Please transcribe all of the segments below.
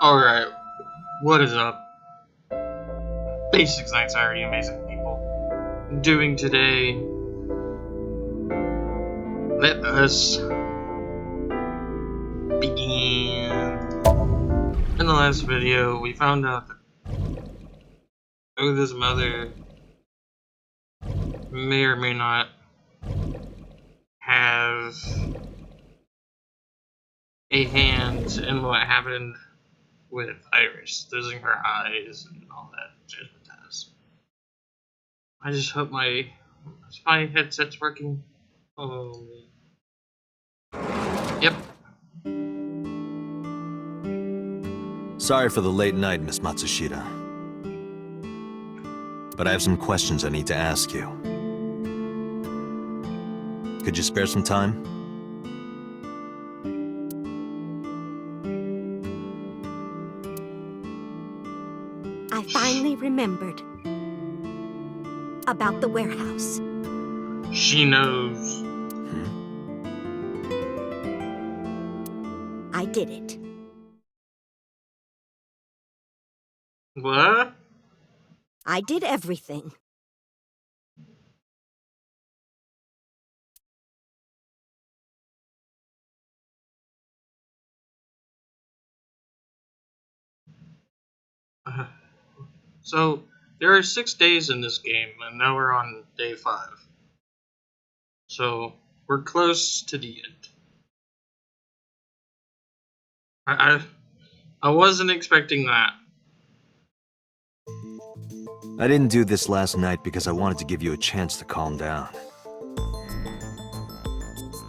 Alright, what is up? Basics Anxiety, amazing people. Doing today, let us begin. In the last video, we found out that Oda's mother may or may not have a hand in what happened with Iris, losing her eyes and all that judgment test. I just hope my headset's working. Oh, yep. Sorry for the late night, Miss Matsushita. But I have some questions I need to ask you. Could you spare some time? I finally remembered about the warehouse. She knows. I did it. What? I did everything. So, there are 6 days in this game, and now we're on day 5. So, we're close to the end. I wasn't expecting that. I didn't do this last night because I wanted to give you a chance to calm down.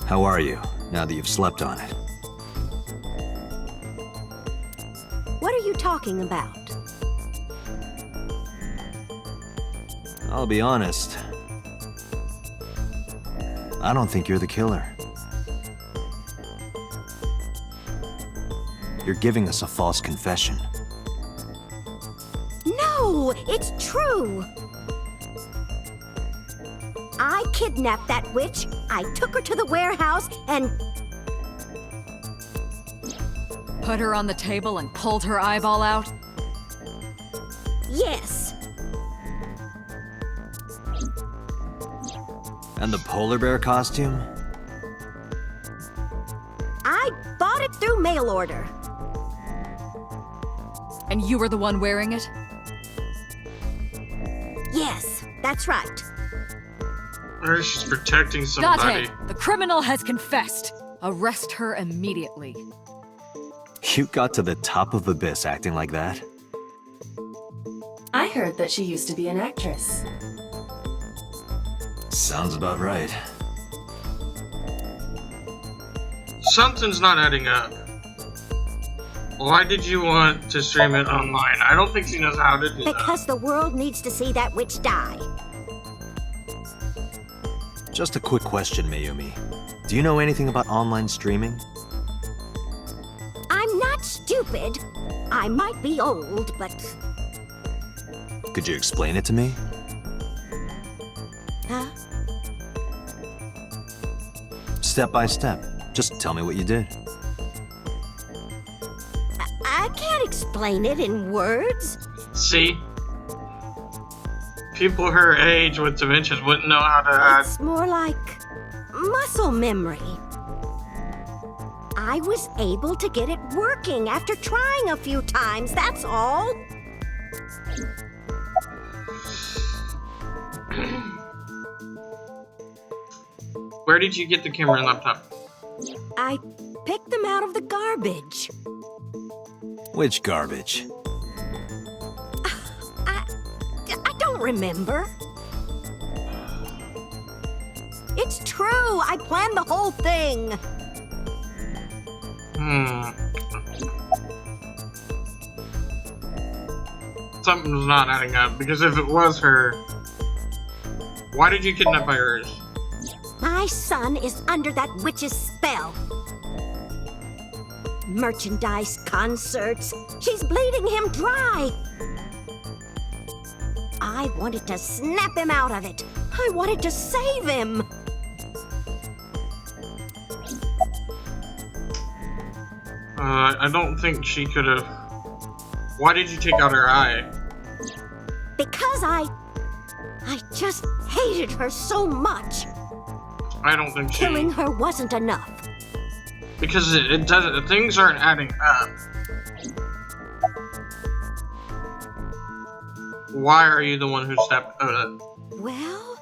How are you, now that you've slept on it? What are you talking about? I'll be honest. I don't think you're the killer. You're giving us a false confession. No, it's true. I kidnapped that witch, I took her to the warehouse, and... Put her on the table and pulled her eyeball out? Yes. And the polar bear costume? I bought it through mail order. And you were the one wearing it? Yes, that's right. Or she's protecting somebody. Date, the criminal has confessed. Arrest her immediately. You got to the top of Abyss acting like that? I heard that she used to be an actress. Sounds about right. Something's not adding up. Why did you want to stream it online? I don't think she knows how to do that. Because the world needs to see that witch die. Just a quick question, Mayumi. Do you know anything about online streaming? I'm not stupid. I might be old, but... Could you explain it to me? Huh? Step by step. Just tell me what you did. I can't explain it in words. See? People her age with dementias wouldn't know how to add. It's more like muscle memory. I was able to get it working after trying a few times, that's all. Where did you get the camera and laptop? I picked them out of the garbage. Which garbage? I don't remember. It's true, I planned the whole thing. Something's not adding up, because if it was her, why did you kidnap Iris? My son is under that witch's spell. Merchandise, concerts, she's bleeding him dry. I wanted to snap him out of it. I wanted to save him. I don't think she could have Why did you take out her eye? Because I just hated her so much. I don't think she... Killing her wasn't enough. Because it doesn't... Things aren't adding up. Why are you the one who stepped... Well,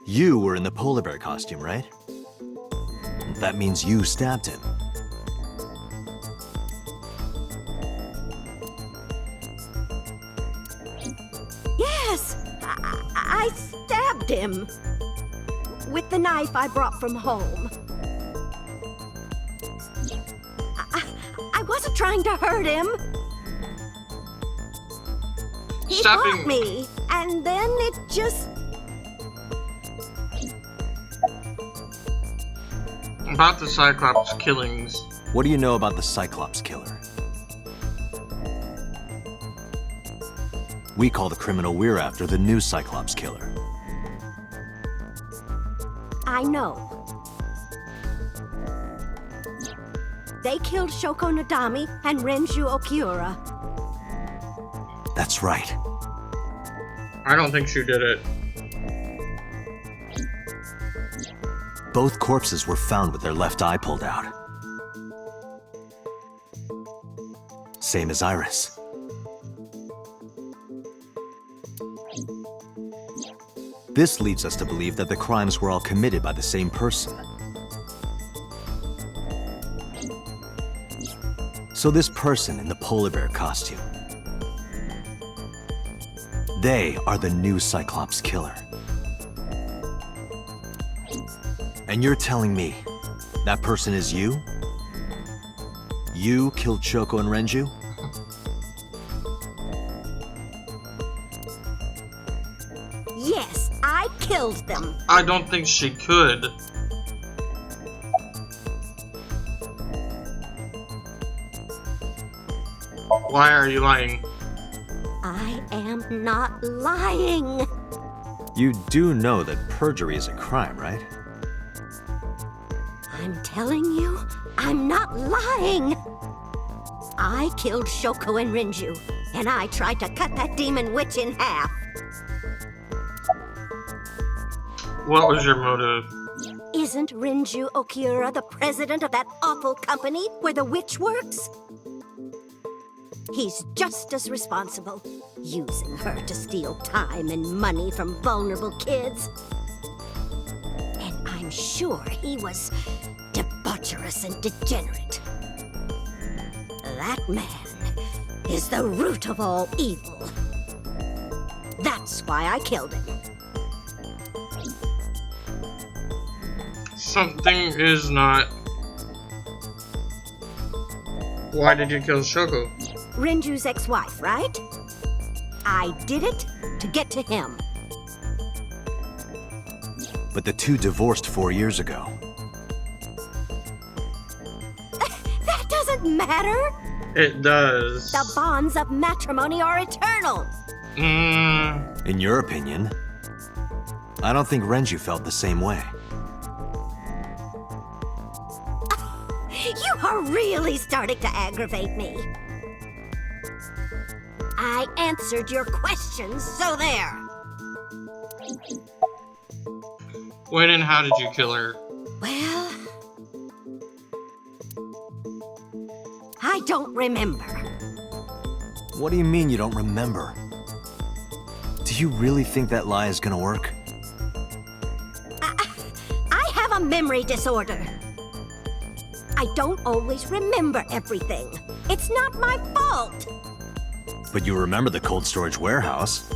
You were in the polar bear costume, right? That means you stabbed him. yes, I stabbed him. With the knife I brought from home. I wasn't trying to hurt him. He fought me, and then it just... About the Cyclops killings. What do you know about the Cyclops killer? We call the criminal we're after the new Cyclops killer. I know. They killed Shoko Nadami and Renju Okiura. That's right. I don't think she did it. Both corpses were found with their left eye pulled out. Same as Iris. This leads us to believe that the crimes were all committed by the same person. So this person in the polar bear costume, they are the new Cyclops killer. And you're telling me that person is you? You killed Shoko and Renju? Yes, I killed them. I don't think she could. Why are you lying? I am not lying. You do know that perjury is a crime, right? I'm telling you, I'm not lying. I killed Shoko and Renju, and I tried to cut that demon witch in half. What was your motive? Isn't Renju Okiura the president of that awful company where the witch works? He's just as responsible, using her to steal time and money from vulnerable kids. And I'm sure he was debaucherous and degenerate. That man is the root of all evil. That's why I killed him. Something is not... Why did you kill Shoko? Renju's ex-wife, right? I did it to get to him. But the two divorced 4 years ago. That doesn't matter. It does. The bonds of matrimony are eternal. In your opinion, I don't think Renju felt the same way. You are really starting to aggravate me. I answered your questions, so there. When and how did you kill her? Well, I don't remember. What do you mean you don't remember? Do you really think that lie is gonna work? I have a memory disorder. I don't always remember everything. It's not my fault. But you remember the cold storage warehouse.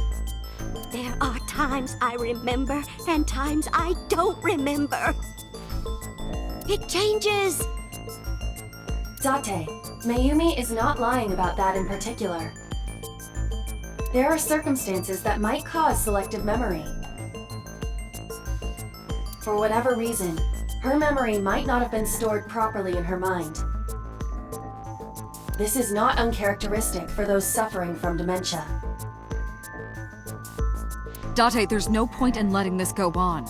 There are times I remember and times I don't remember. It changes. Date, Mayumi is not lying about that in particular. There are circumstances that might cause selective memory. For whatever reason, her memory might not have been stored properly in her mind. This is not uncharacteristic for those suffering from dementia. Date, there's no point in letting this go on.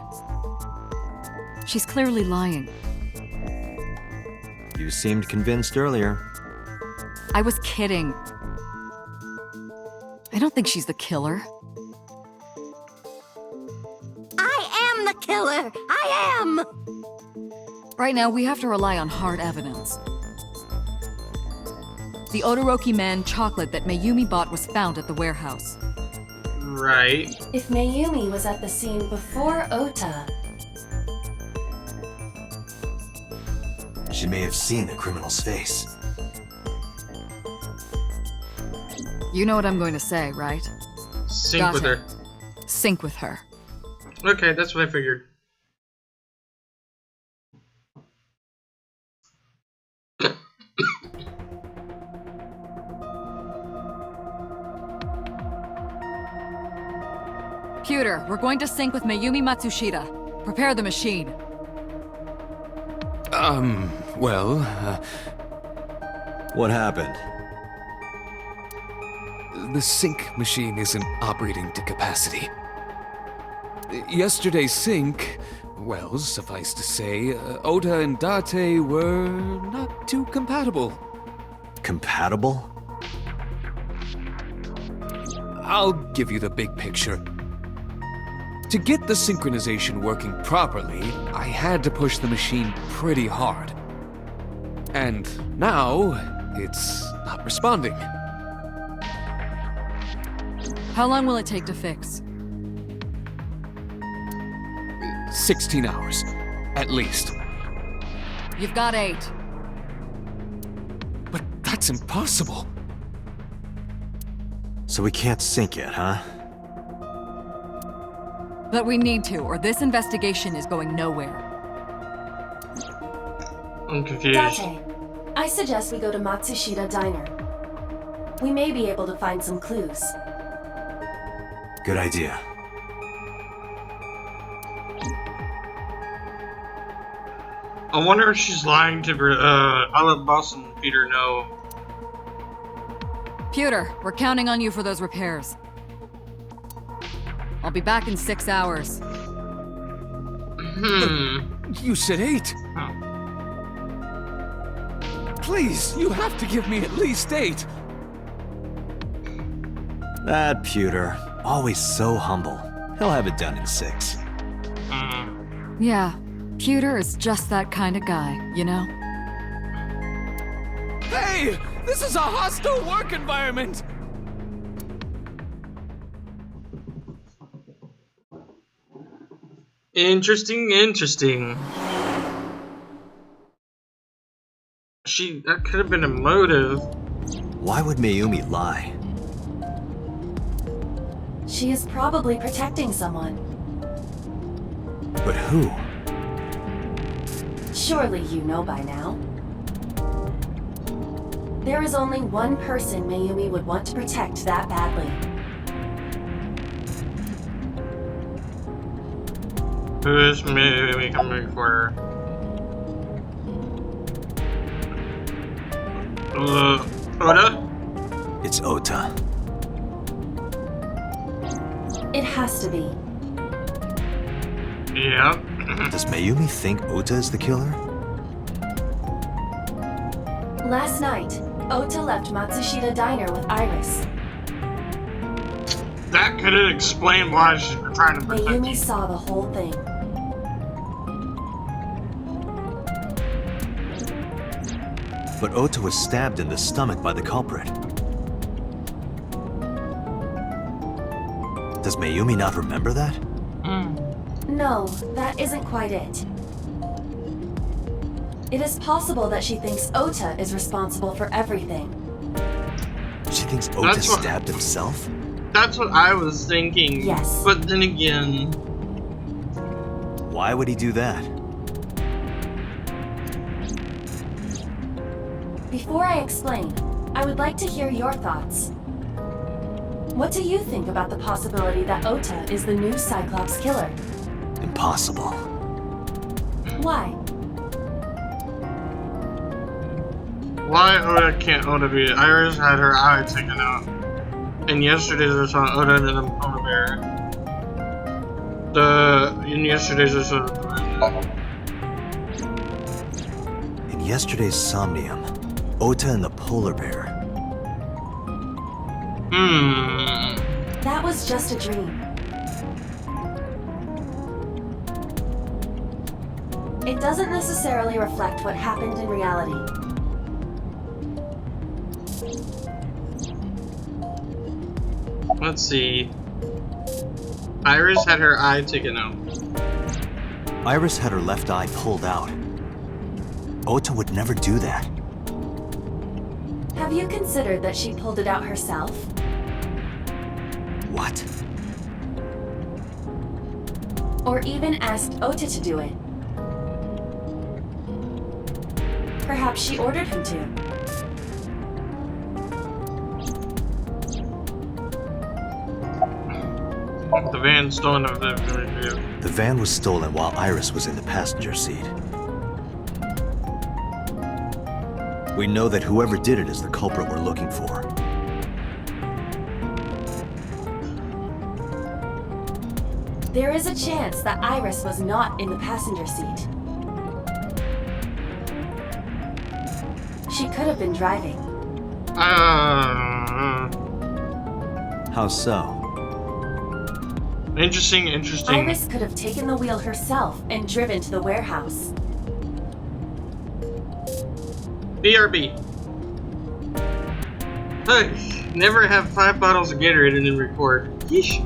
She's clearly lying. You seemed convinced earlier. I was kidding. I don't think she's the killer. I am the killer! I am! Right now, we have to rely on hard evidence. The Odoroki Man chocolate that Mayumi bought was found at the warehouse. Right. If Mayumi was at the scene before Ota, She may have seen the criminal's face. You know what I'm going to say, right? Sync with her. Sync with her. Okay, that's what I figured. Pewter, we're going to sync with Mayumi Matsushita. Prepare the machine. Well, What happened? the sync machine isn't operating to capacity. Yesterday's sync, well, suffice to say, Ota and Date were not too compatible. Compatible? I'll give you the big picture. To get the synchronization working properly, I had to push the machine pretty hard. And now, it's not responding. How long will it take to fix? 16 hours, at least. You've got 8. But that's impossible. So we can't sync it, huh? But we need to, or this investigation is going nowhere. I'm confused. Date, I suggest we go to Matsushita Diner. We may be able to find some clues. Good idea. I wonder if she's lying to I'll let Boss and Peter know. Pewter, we're counting on you for those repairs. I'll be back in 6 hours. You said 8. Huh. Please, you have to give me at least 8. That Pewter, always so humble. He'll have it done in 6. Yeah, Pewter is just that kind of guy, you know? Hey! This is a hostile work environment! Interesting. That could have been a motive. Why would Mayumi lie? She is probably protecting someone. But who? Surely you know by now. There is only one person Mayumi would want to protect that badly. Who is maybe coming for her? Ota? It's Ota. It has to be. Yeah. Does Mayumi think Ota is the killer? Last night, Ota left Matsushita Diner with Iris. That could have explained why she's trying to protect Mayumi you. saw the whole thing. But Ota was stabbed in the stomach by the culprit. Does Mayumi not remember that? No, that isn't quite it. It is possible that she thinks Ota is responsible for everything. She thinks Ota That's what- stabbed himself? That's what I was thinking. Yes. But then again, Why would he do that? Before I explain, I would like to hear your thoughts. What do you think about the possibility that Ota is the new Cyclops killer? Impossible. Why? why can't Ota be? Iris had her eye taken out. And yesterday's I saw Ota and a polar bear. In yesterday's I saw In yesterday's somnium, Ota and the polar bear. That was just a dream. It doesn't necessarily reflect what happened in reality. Let's see. Iris had her eye taken out. Iris had her left eye pulled out. Ota would never do that. Have you considered that she pulled it out herself? What? Or even asked Ota to do it? Perhaps she ordered him to. The van stolen. The van was stolen while Iris was in the passenger seat. We know that whoever did it is the culprit we're looking for. There is a chance that Iris was not in the passenger seat. She could have been driving. How so? Interesting. Iris could have taken the wheel herself and driven to the warehouse. BRB. Hey, never have 5 bottles of Gatorade and then record. Yeesh.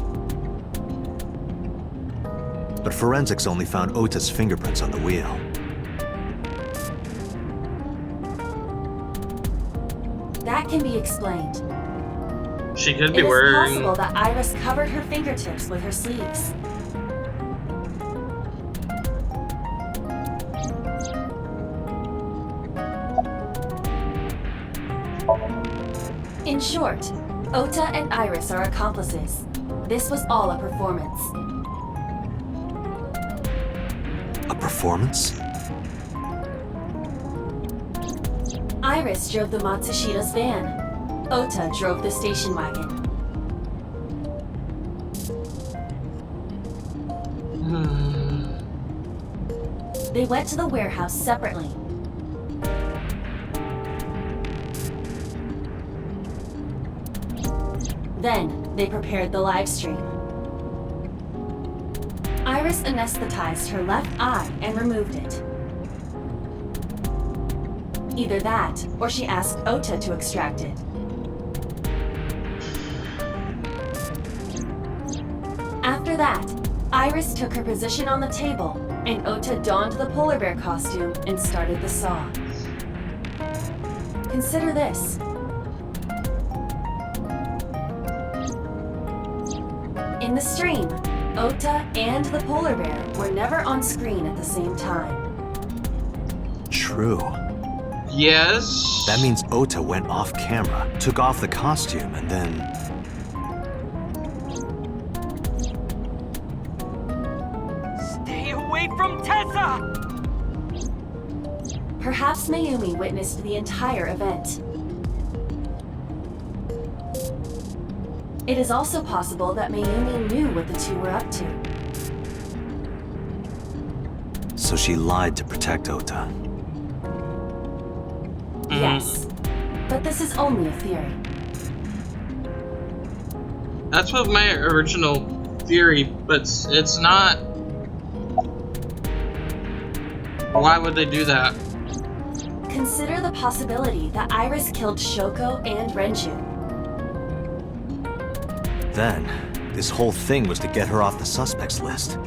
But forensics only found Ota's fingerprints on the wheel. That can be explained. She could be It is wearing. possible that Iris covered her fingertips with her sleeves. In short, Ota and Iris are accomplices. This was all a performance. A performance? Iris drove the Matsushida's van. Ota drove the station wagon. They went to the warehouse separately. Then, they prepared the live stream. Iris anesthetized her left eye and removed it. Either that, or she asked Ota to extract it. After that, Iris took her position on the table, and Ota donned the polar bear costume and started the saw. Consider this. In the stream, Ota and the polar bear were never on screen at the same time. True. Yes. That means Ota went off camera, took off the costume, and then... Stay away from Tessa! Perhaps Mayumi witnessed the entire event. It is also possible that Mayumi knew what the two were up to. So she lied to protect Ota. Yes, but this is only a theory. That's what my original theory, but it's not. Why would they do that? Consider the possibility that Iris killed Shoko and Renju. Then, this whole thing was to get her off the suspects list.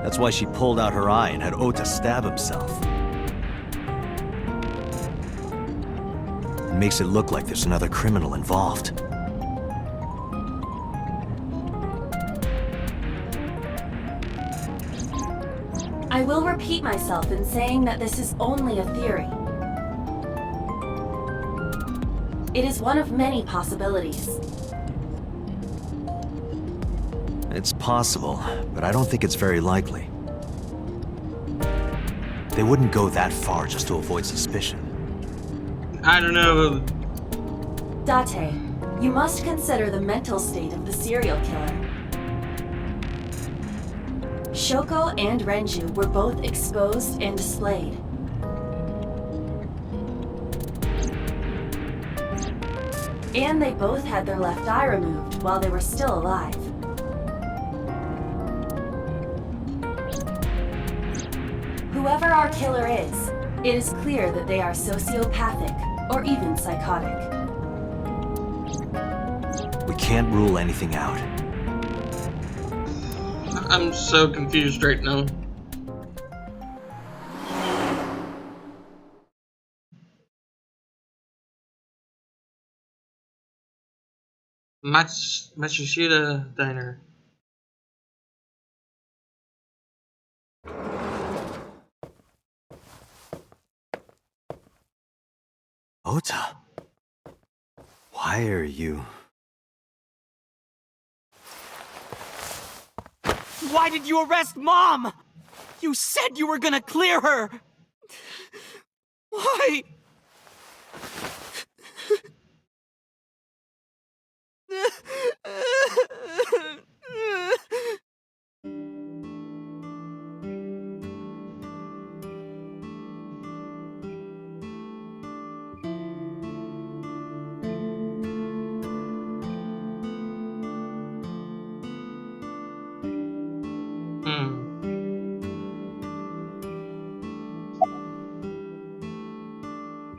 That's why she pulled out her eye and had Ota stab himself. It makes it look like there's another criminal involved. I will repeat myself in saying that this is only a theory. It is one of many possibilities. It's possible, but I don't think it's very likely. They wouldn't go that far just to avoid suspicion. I don't know. Date, you must consider the mental state of the serial killer. Shoko and Renju were both exposed and displayed. And they both had their left eye removed while they were still alive. Whoever our killer is, it is clear that they are sociopathic or even psychotic. We can't rule anything out. I'm so confused right now. Matsushita Diner. Ota, why are you... Why did you arrest Mom? You said you were gonna clear her! Why?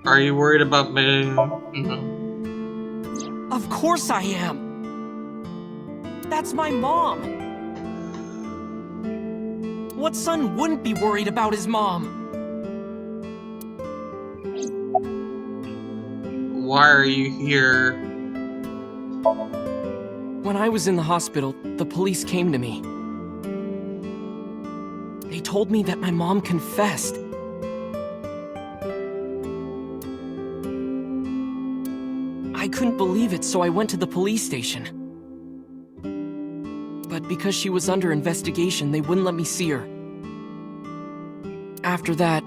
Are you worried about me? No. Of course I am! That's my mom! What son wouldn't be worried about his mom? Why are you here? When I was in the hospital, the police came to me. They told me that my mom confessed. I couldn't believe it, so I went to the police station. But because she was under investigation, they wouldn't let me see her. After that,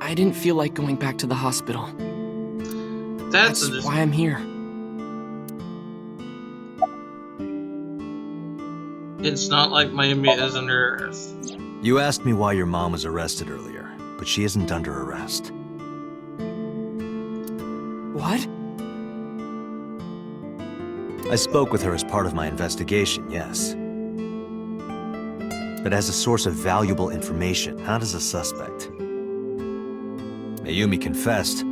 I didn't feel like going back to the hospital. That's why I'm here. It's not like Mayumi is under arrest. You asked me why your mom was arrested earlier, but she isn't under arrest. What? I spoke with her as part of my investigation, yes. But as a source of valuable information, not as a suspect. Mayumi confessed,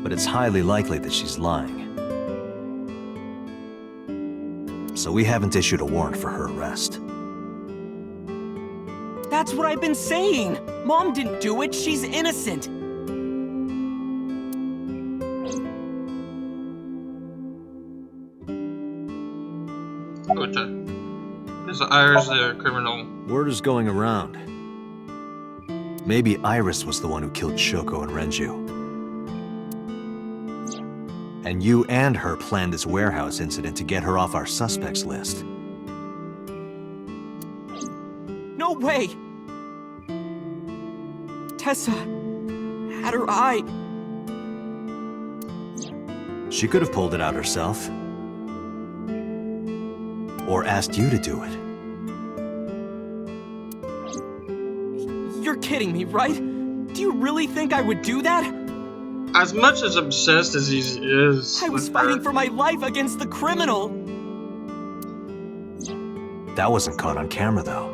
but it's highly likely that she's lying. So we haven't issued a warrant for her arrest. That's what I've been saying! Mom didn't do it, she's innocent! Ota. Is Iris the criminal? Word is going around. Maybe Iris was the one who killed Shoko and Renju. And you and her planned this warehouse incident to get her off our suspects list. No way! Tessa had her eye. She could have pulled it out herself. Or asked you to do it. You're kidding me, right? Do you really think I would do that? As much as obsessed as he is, I was fighting for my life against the criminal! That wasn't caught on camera, though.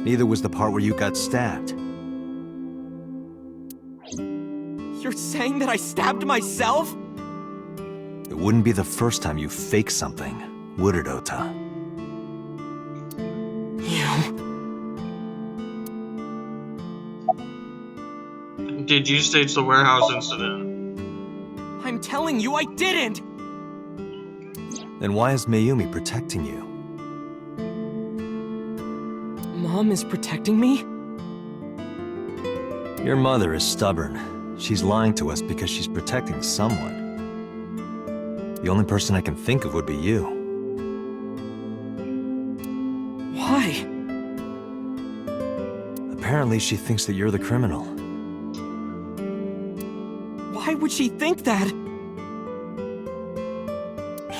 Neither was the part where you got stabbed. You're saying that I stabbed myself? It wouldn't be the first time you faked something, would it, Ota? Did you stage the warehouse incident? I'm telling you, I didn't! Then why is Mayumi protecting you? Mom is protecting me? Your mother is stubborn. She's lying to us because she's protecting someone. The only person I can think of would be you. Why? Apparently she thinks that you're the criminal. Why would she think that?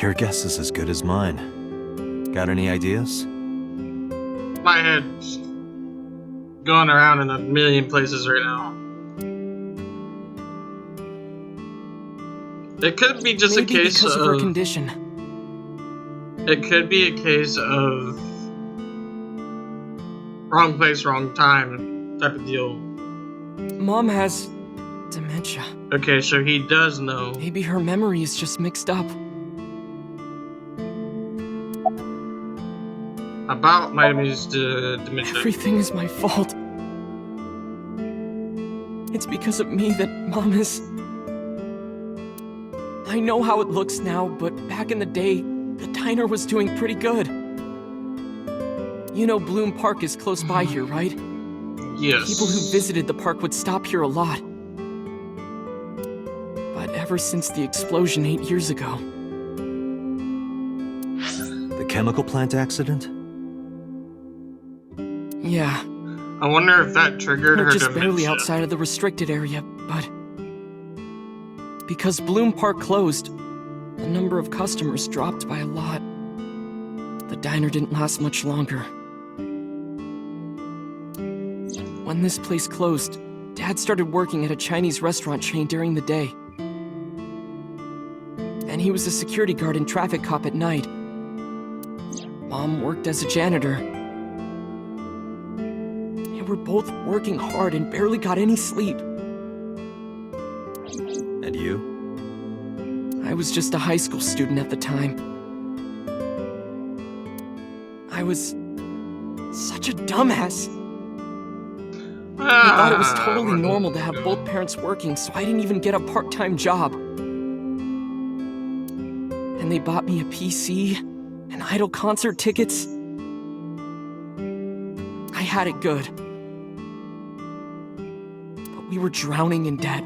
Your guess is as good as mine. Got any ideas? My head's going around in a million places right now. It could be just Maybe a case because of her condition. It could be a case of wrong place, wrong time type of deal. Mom has dementia. Okay, so he does know. Maybe her memory is just mixed up. About Miami's dementia. Everything is my fault. It's because of me that Mom is... I know how it looks now, but back in the day, the diner was doing pretty good. You know Bloom Park is close by here, right? Yes. People who visited the park would stop here a lot. But ever since the explosion 8 years ago... The chemical plant accident? Yeah. I wonder if that triggered We're her just dementia. barely outside of the restricted area, but... Because Bloom Park closed, the number of customers dropped by a lot. The diner didn't last much longer. When this place closed, Dad started working at a Chinese restaurant chain during the day. And he was a security guard and traffic cop at night. Mom worked as a janitor. They were both working hard and barely got any sleep. And you? I was just a high school student at the time. I was such a dumbass. I thought it was totally normal to have both parents working, so I didn't even get a part-time job. And they bought me a PC and Idol concert tickets. I had it good. But we were drowning in debt.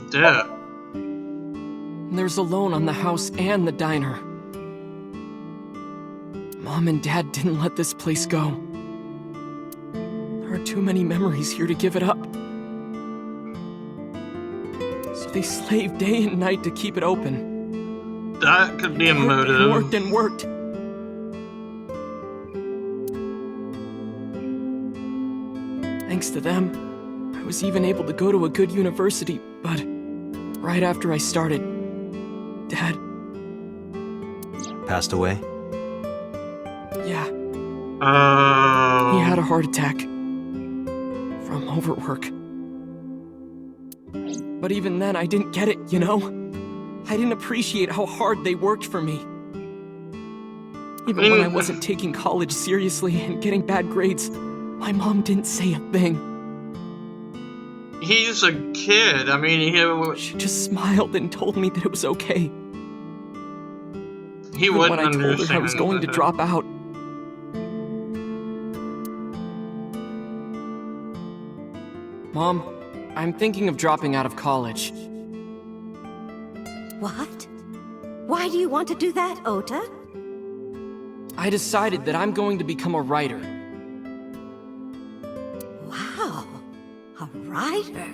Debt? And there's a loan on the house and the diner. Mom and Dad didn't let this place go. There are too many memories here to give it up. So they slaved day and night to keep it open. That could be a motive. Worked and worked. Thanks to them, I was even able to go to a good university, but right after I started, Dad... Passed away? Yeah. Oh. He had a heart attack. From overwork. But even then, I didn't get it, you know? I didn't appreciate how hard they worked for me. Even when I wasn't taking college seriously and getting bad grades, my mom didn't say a thing. He's a kid. I mean, She just smiled and told me that it was okay. He Even wouldn't when I told her I was understand. going to drop out. Mom, I'm thinking of dropping out of college. What? Why do you want to do that, Ota? I decided that I'm going to become a writer. Wow, a writer.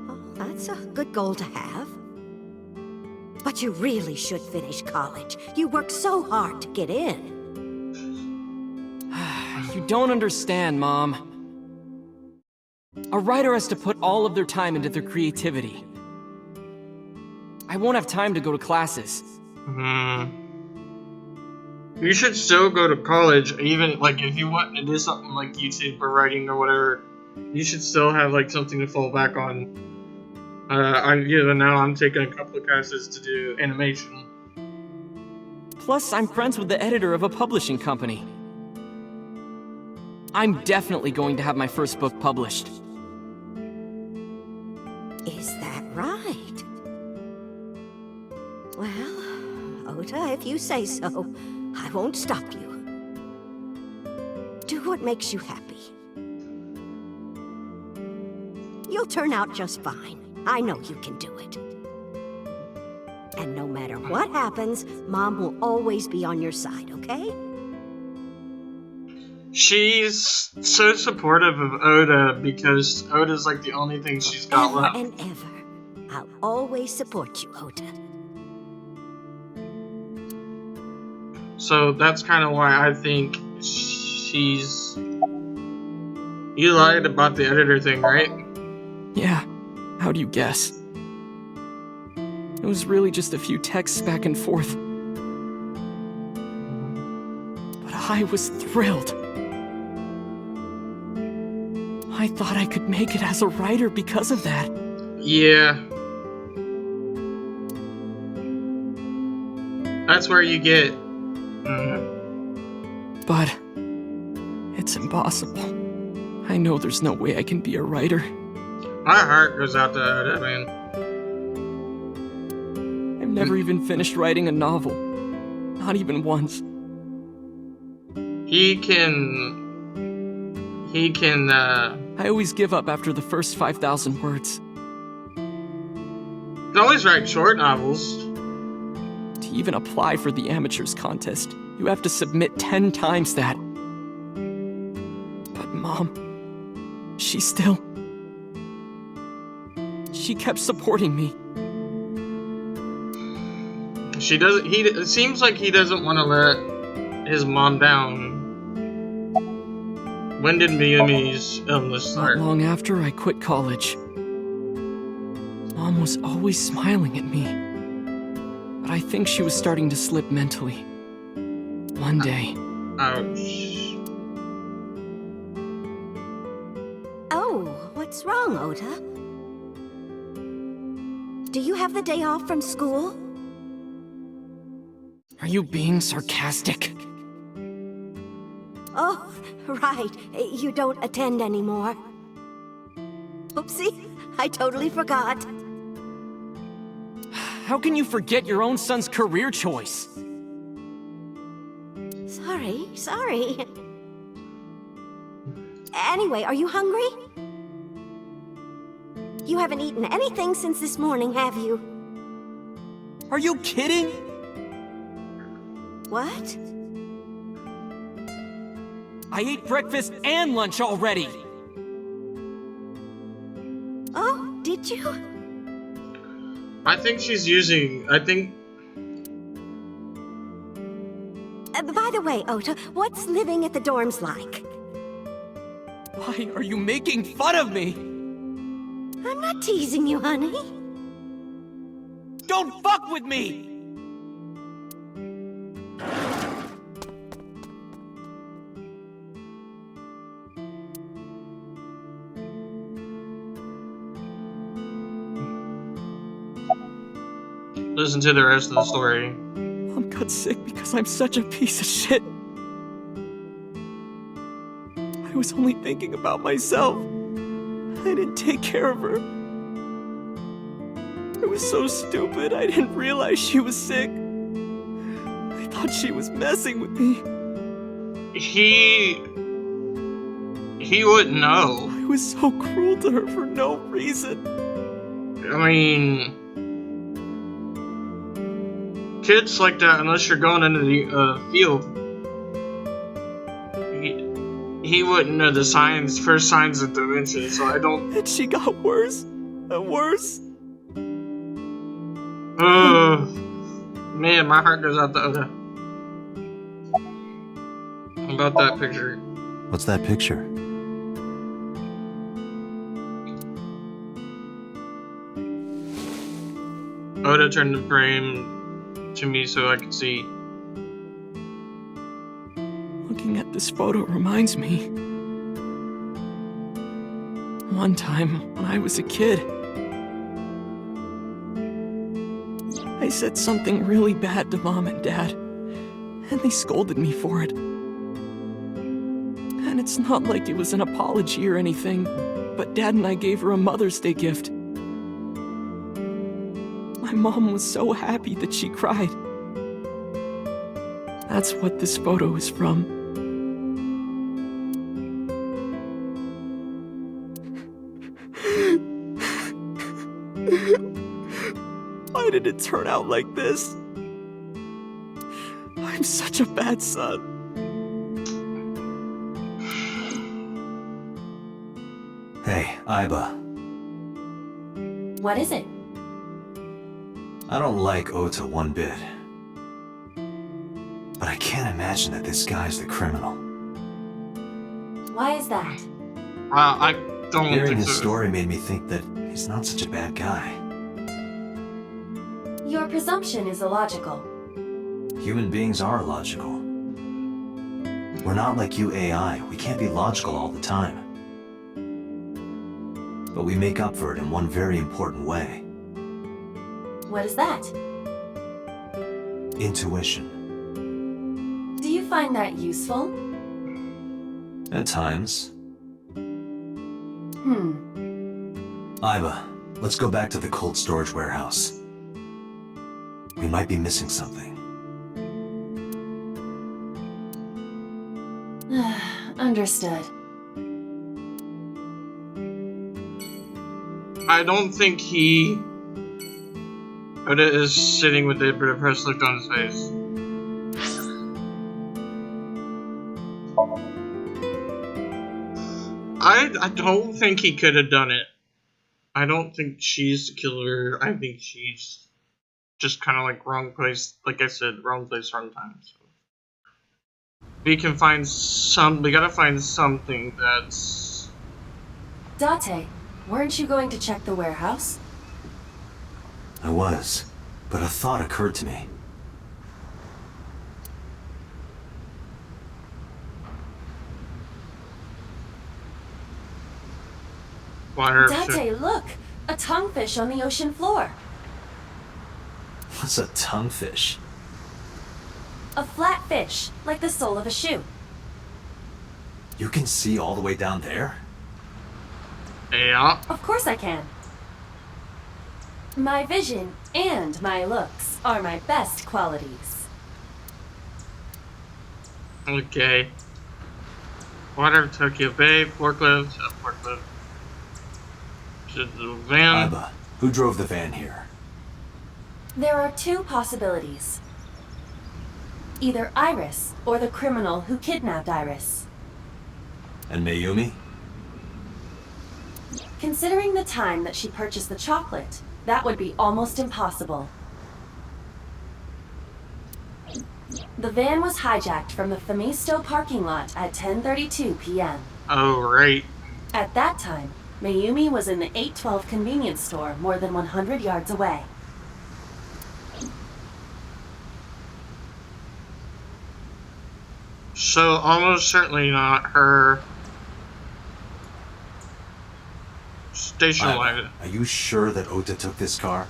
Oh, that's a good goal to have. But you really should finish college. You worked so hard to get in. You don't understand, Mom. A writer has to put all of their time into their creativity. I won't have time to go to classes. You should still go to college, even like if you want to do something like YouTube or writing or whatever. You should still have like something to fall back on. Now I'm taking a couple of classes to do animation. Plus, I'm friends with the editor of a publishing company. I'm definitely going to have my first book published. Is that right? Well, Ota, if you say so, I won't stop you. Do what makes you happy. You'll turn out just fine. I know you can do it. And no matter what happens, Mom will always be on your side, okay? She's so supportive of Oda because Oda's like the only thing she's got Ever left. and ever. I'll always support you, Ota. So that's kind of why I think she's... You lied about the editor thing, right? Yeah, how do you guess? It was really just a few texts back and forth. But I was thrilled. I thought I could make it as a writer because of that. Yeah. That's where you get... But it's impossible. I know there's no way I can be a writer. My heart goes out to that man. I've never even finished writing a novel. Not even once. He can, I always give up after the first 5,000 words. can always write short novels. To even apply for the amateurs contest, you have to submit 10 times that. But Mom, she kept supporting me. She doesn't, it seems like he doesn't want to let his mom down. When did Miyumi's illness start? Not long after I quit college. Mom was always smiling at me. But I think she was starting to slip mentally. One day. Ouch. Oh, what's wrong, Ota? Do you have the day off from school? Are you being sarcastic? Oh, right. You don't attend anymore. Oopsie, I totally forgot. How can you forget your own son's career choice? Sorry. Anyway, are you hungry? You haven't eaten anything since this morning, have you? Are you kidding? What? I ate breakfast and lunch already! Oh, did you? I think she's using, By the way, Ota, what's living at the dorms like? Why are you making fun of me? I'm not teasing you, honey. Don't fuck with me! listen to the rest of the story. Mom got sick because I'm such a piece of shit. I was only thinking about myself. I didn't take care of her. I was so stupid, I didn't realize she was sick. I thought she was messing with me. He wouldn't know. I was so cruel to her for no reason. I mean, kids like that, unless you're going into the field, he wouldn't know the first signs of dementia, so I don't... And she got worse and worse. Man, my heart goes out to Oda. About that picture. What's that picture? Oda turned the frame to me so I could see. Looking at this photo reminds me. One time, when I was a kid, I said something really bad to Mom and Dad, and they scolded me for it. And it's not like it was an apology or anything, but Dad and I gave her a Mother's Day gift. My mom was so happy that she cried. That's what this photo is from. Why did it turn out like this? I'm such a bad son. Hey, Aiba. What is it? I don't like Ota one bit. But I can't imagine that this guy's the criminal. Why is that? I don't Hearing think his so. story made me think that he's not such a bad guy. Your presumption is illogical. Human beings are illogical. We're not like you AI. We can't be logical all the time. But we make up for it in one very important way. What is that? Intuition. Do you find that useful? At times. Iba, let's go back to the cold storage warehouse. We might be missing something. Understood. I don't think Oda is sitting with a depressed look on his face. I don't think he could have done it. I don't think she's the killer. I think she's just kind of like wrong place. Like I said, wrong place, wrong time. So we can find we gotta find something that's. Date, weren't you going to check the warehouse? I was, but a thought occurred to me. Date, look! A tonguefish on the ocean floor. What's a tonguefish? A flat fish, like the sole of a shoe. You can see all the way down there? Yeah. Of course I can. My vision and my looks are my best qualities. Okay. Water, Tokyo Bay, forklift, forklift. To the van. Iba, who drove the van here? There are two possibilities. Either Iris or the criminal who kidnapped Iris. And Mayumi? Considering the time that she purchased the chocolate, that would be almost impossible. The van was hijacked from the Famisto parking lot at 10:32 p.m. Oh, right. At that time, Mayumi was in the 812 convenience store more than 100 yards away. So, almost certainly not her station wagon. Are you sure that Ota took this car?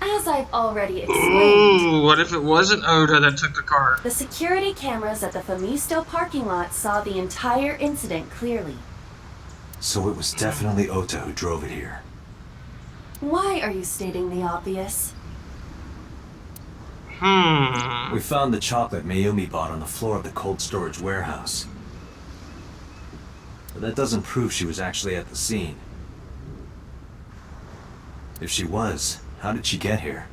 As I've already explained, Ooh, what if it wasn't Oda that took the car? the security cameras at the Famisto parking lot saw the entire incident clearly. So it was definitely Ota who drove it here. Why are you stating the obvious? We found the chocolate Mayumi bought on the floor of the cold storage warehouse. But that doesn't prove she was actually at the scene. If she was, how did she get here?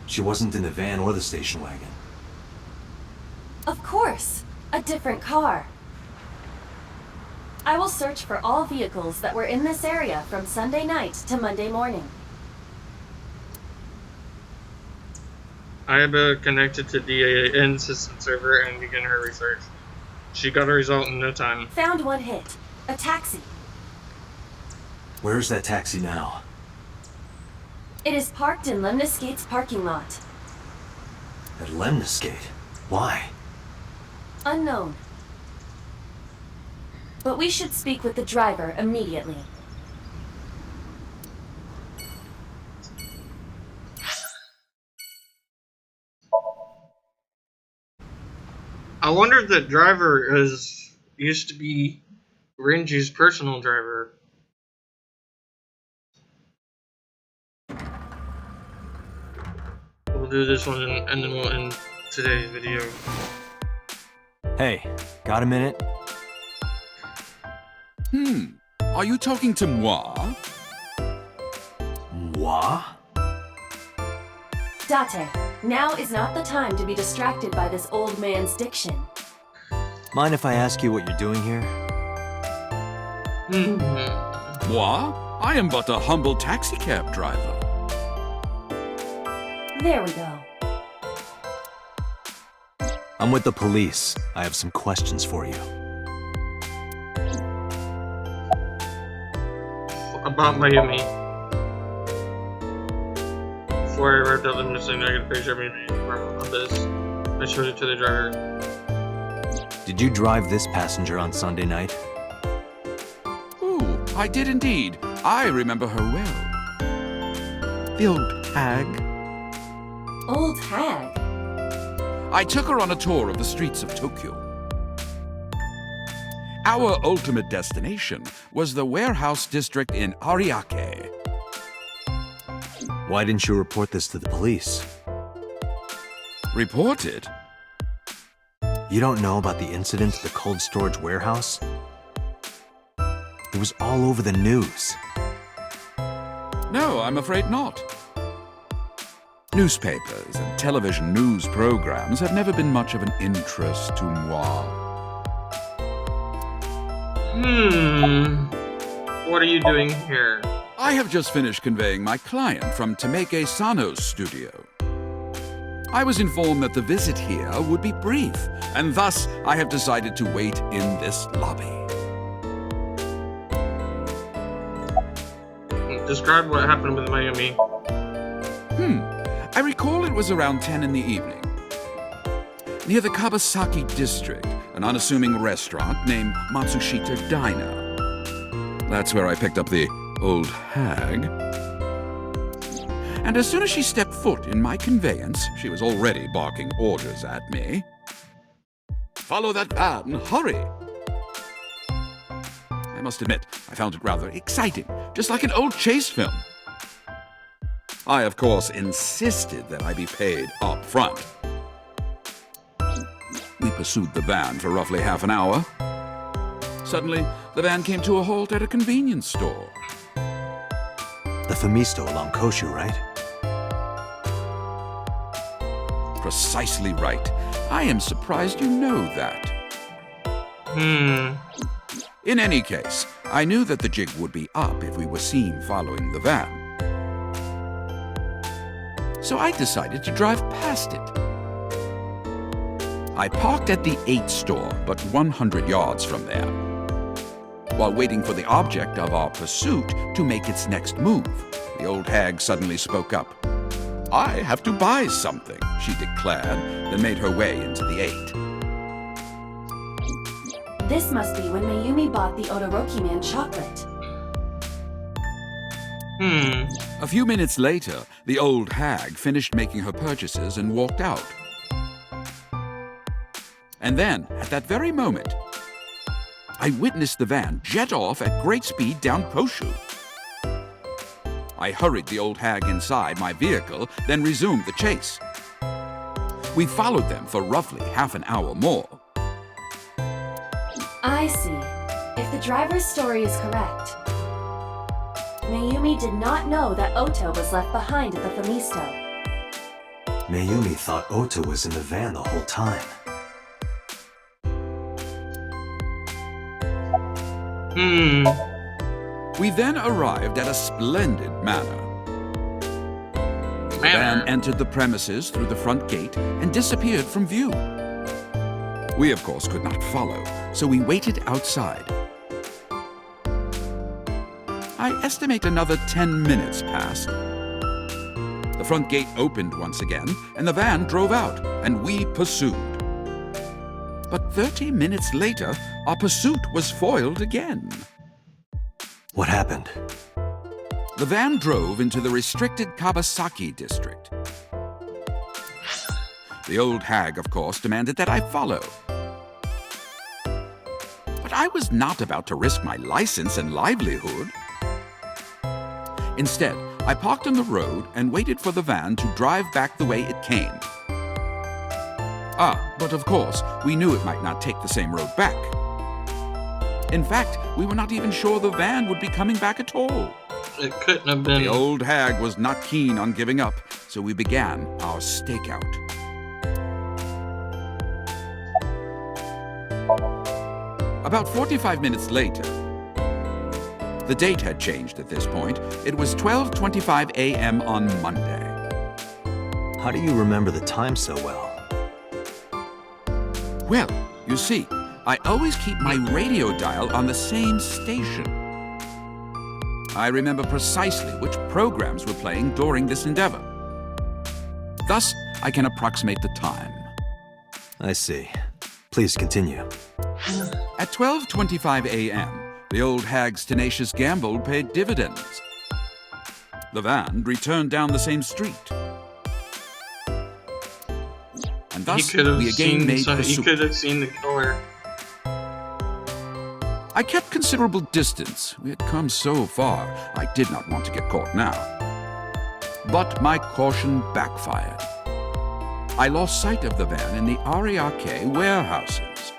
She wasn't in the van or the station wagon. Of course, a different car. I will search for all vehicles that were in this area from Sunday night to Monday morning. Iba connected to DAN system server and began her research. She got a result in no time. Found one hit. A taxi. Where's that taxi now? It is parked in Lemniscate's parking lot. At Lemniscate? Why? Unknown. But we should speak with the driver immediately. I wonder if that driver used to be Renji's personal driver. We'll do this one and then we'll end today's video. Hey, got a minute? Are you talking to moi? Moi? Date, now is not the time to be distracted by this old man's diction. Mind if I ask you what you're doing here? Moi? I am but a humble taxicab driver. There we go. I'm with the police. I have some questions for you. About Mayumi. Before I arrived at the missing, I got a picture of me of this. I showed it to the driver. Did you drive this passenger on Sunday night? Oh, I did indeed. I remember her well. The old hag. Old hag? I took her on a tour of the streets of Tokyo. Our ultimate destination was the warehouse district in Ariake. Why didn't you report this to the police? Report it? You don't know about the incident at the cold storage warehouse? It was all over the news. No, I'm afraid not. Newspapers and television news programs have never been much of an interest to moi. What are you doing here? I have just finished conveying my client from Tameke Sano's studio. I was informed that the visit here would be brief, and thus I have decided to wait in this lobby. Describe what happened with Mayumi. I recall it was around 10 in the evening. Near the Kabasaki district, an unassuming restaurant named Matsushita Diner. That's where I picked up the old hag. And as soon as she stepped foot in my conveyance, she was already barking orders at me. Follow that van, hurry! I must admit, I found it rather exciting, just like an old chase film. I, of course, insisted that I be paid up front. We pursued the van for roughly half an hour. Suddenly, the van came to a halt at a convenience store. The Famisto along Koshu, right? Precisely right. I am surprised you know that. In any case, I knew that the jig would be up if we were seen following the van. So I decided to drive past it. I parked at the 8 store, but 100 yards from there, while waiting for the object of our pursuit to make its next move. The old hag suddenly spoke up. I have to buy something, she declared, then made her way into the 8. This must be when Mayumi bought the Odoroki Man chocolate. A few minutes later, the old hag finished making her purchases and walked out. And then, at that very moment, I witnessed the van jet off at great speed down Koshu. I hurried the old hag inside my vehicle, then resumed the chase. We followed them for roughly half an hour more. I see. If the driver's story is correct, Mayumi did not know that Ota was left behind at the Famisto. Mayumi thought Ota was in the van the whole time. We then arrived at a splendid manor. The van entered the premises through the front gate and disappeared from view. We, of course, could not follow, so we waited outside. I estimate another 10 minutes passed. The front gate opened once again, and the van drove out, and we pursued. But 30 minutes later, our pursuit was foiled again. What happened? The van drove into the restricted Kabasaki district. The old hag, of course, demanded that I follow. But I was not about to risk my license and livelihood. Instead, I parked on the road and waited for the van to drive back the way it came. But of course, we knew it might not take the same road back. In fact, we were not even sure the van would be coming back at all. It couldn't have been. The old hag was not keen on giving up, so we began our stakeout. About 45 minutes later, The date had changed at this point. It was 12:25 a.m. on Monday. How do you remember the time so well? Well, you see, I always keep my radio dial on the same station. I remember precisely which programs were playing during this endeavor. Thus, I can approximate the time. I see. Please continue. At 12:25 a.m., the old hag's tenacious gamble paid dividends. The van returned down the same street. And thus, we again made pursuit. He could have seen the killer. I kept considerable distance. We had come so far, I did not want to get caught now. But my caution backfired. I lost sight of the van in the Ariake warehouses.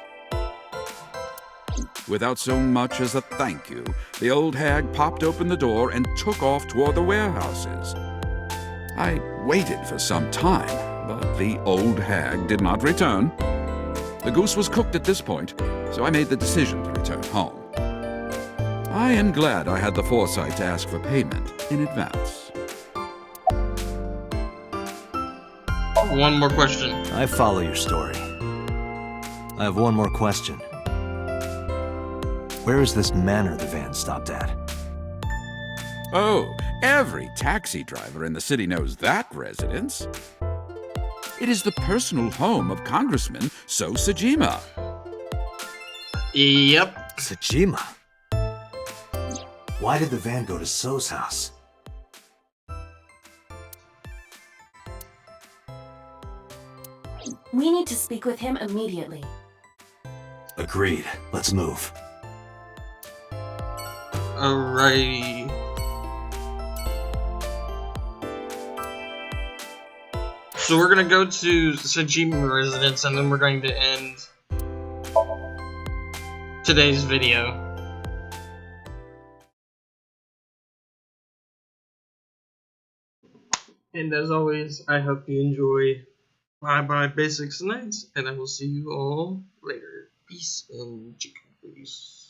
Without so much as a thank you, the old hag popped open the door and took off toward the warehouses. I waited for some time, but the old hag did not return. The goose was cooked at this point, so I made the decision to return home. I am glad I had the foresight to ask for payment in advance. One more question. I follow your story. I have one more question. Where is this manor the van stopped at? Oh, every taxi driver in the city knows that residence. It is the personal home of Congressman So Sajima. Yep. Sajima? Why did the van go to So's house? We need to speak with him immediately. Agreed. Let's move. Alrighty. So we're gonna go to Sajima residence and then we're going to end today's video. And as always, I hope you enjoy Bye Basics Nights, and I will see you all later. Peace and chicken grease.